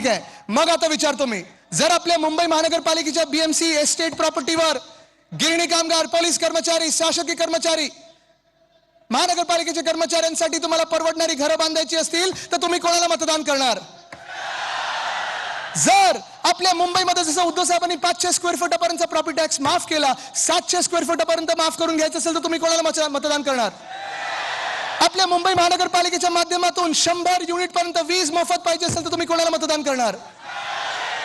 ठीक आहे, मग आता विचारतो मी, जर आपल्या मुंबई महानगरपालिकेच्या बीएमसी एस्टेट प्रॉपर्टीवर गिरणी कामगार, पोलीस कर्मचारी, शासकीय कर्मचारी, महानगरपालिकेच्या कर्मचाऱ्यांसाठी तुम्हाला परवडणारी घरं बांधायची असतील तर तुम्ही कोणाला मतदान करणार? जर आपल्या मुंबईमध्ये जसं उद्धव साहेबांनी 500 स्क्वेअर फुटापर्यंतचा प्रॉपर्टी टॅक्स माफ केला, 700 स्क्वेअर फुटापर्यंत माफ करून घ्यायचं असेल तर तुम्ही कोणाला मतदान करणार? आपल्या मुंबई महानगरपालिकेच्या माध्यमातून 100 युनिट पर्यंत वीज मोफत पाहिजे असेल तर तुम्ही कोणाला मतदान करणार?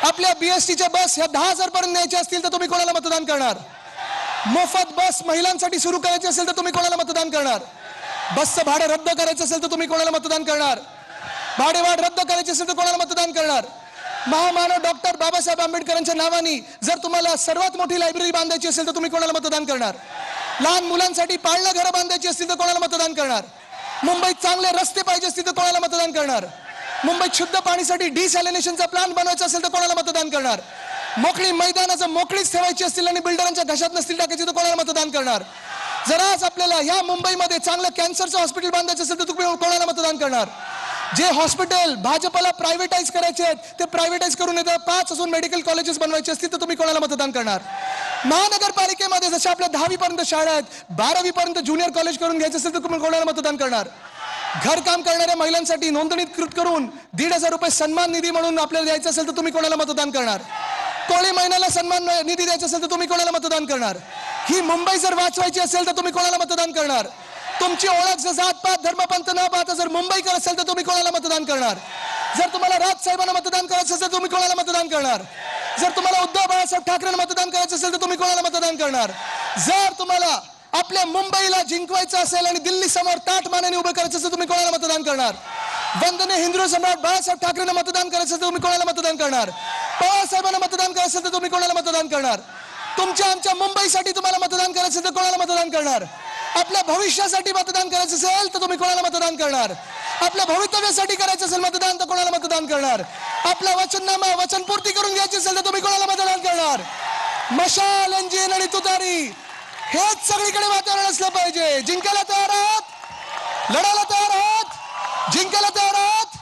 आपल्या बीएसटीच्या बस ह्या 10,000 पर्यंत न्यायच्या असतील तर तुम्ही कोणाला मतदान करणार? मोफत बस महिलांसाठी सुरू करायची असेल तर तुम्ही कोणाला मतदान करणार? बसचं भाडं रद्द करायचं असेल तर तुम्ही कोणाला मतदान करणार? भाडेवाढ रद्द करायची असेल तर कोणाला मतदान करणार? महामानव डॉक्टर बाबासाहेब आंबेडकरांच्या नावाने जर तुम्हाला सर्वात मोठी लायब्ररी बांधायची असेल तर तुम्ही कोणाला मतदान करणार? लहान मुलांसाठी पाळणं घरं बांधायची असतील तर कोणाला मतदान करणार? मुंबईत चांगले रस्ते पाहिजे असतील तर कोणाला मतदान करणार? मुंबईत शुद्ध पाणीसाठी डिसॅलिनेशनचा प्लान बनवायचा असेल तर कोणाला मतदान करणार? मोकळी मैदानाचं मोकळीच ठेवायची असतील आणि बिल्डरांच्या घशात नसतील टाकायची तर कोणाला मतदान करणार? जर आज आपल्याला या मुंबईमध्ये चांगलं कॅन्सरचं हॉस्पिटल बांधायचं असेल तर तुम्ही कोणाला मतदान करणार? जे हॉस्पिटल भाजपला प्रायव्हेटाईज करायचे आहेत ते प्रायव्हेटाईज करून येतात, 5 अजून मेडिकल कॉलेजेस बनवायचे असतील तर तुम्ही कोणाला मतदान करणार? महानगरपालिकेमध्ये जशा आपल्या 10वी पर्यंत शाळा आहेत, 12वी पर्यंत ज्युनियर कॉलेज करून घ्यायचं असेल तर तुम्ही कोणाला मतदान करणार? घरकाम करणाऱ्या महिलांसाठी नोंदणीकृत करून 1,500 रुपये सन्मान निधी म्हणून आपल्याला द्यायचं असेल तर तुम्ही कोणाला मतदान करणार? कोळी महिन्याला सन्मान निधी द्यायचा असेल तर तुम्ही कोणाला मतदान करणार? ही मुंबई जर वाचवायची असेल तर तुम्ही कोणाला मतदान करणार? तुमची ओळख जर जातपात धर्मपंथ न पाहता जर मुंबईकर असेल तर तुम्ही कोणाला मतदान करणार? जर तुम्हाला राजसाहेबांना मतदान करायचं असेल तर तुम्ही कोणाला मतदान करणार? जर तुम्हाला उद्धव बाळासाहेब ठाकरेंना मतदान करायचं असेल तर तुम्ही कोणाला मतदान करणार? जर तुम्हाला आपल्या मुंबईला जिंकवायचं असेल आणि दिल्ली समोर ताठ मानेने उभं करायचं असेल तुम्ही कोणाला मतदान करणार? वंदनीय हिंदू सम्राट बाळासाहेब ठाकरेंना मतदान करायचं असेल तर तुम्ही कोणाला मतदान करणार? पवारसाहेबांना मतदान करायचं असेल तर तुम्ही कोणाला मतदान करणार? तुमच्या आमच्या मुंबईसाठी तुम्हाला मतदान करायचं असेल तर कोणाला मतदान करणार? आपल्या भविष्यासाठी मतदान करायचं असेल तर तुम्ही कोणाला मतदान करणार? आपल्या भवितव्यासाठी करायचं असेल मतदान तर कोणाला मतदान करणार? आपला वचननामा वचनपूर्ती करून घ्यायची असेल तर तुम्ही कोणाला मतदान करणार? मशाल, इंजिन आणि तुतारी हेच सगळीकडे वातावरण असलं पाहिजे. जिंकायला तयार आहात? लढायला तयार आहात? जिंकायला तयार आहात?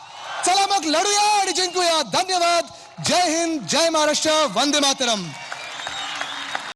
चला मग लढूया आणि जिंकूया. धन्यवाद. जय हिंद, जय महाराष्ट्र, वंदे मातरम.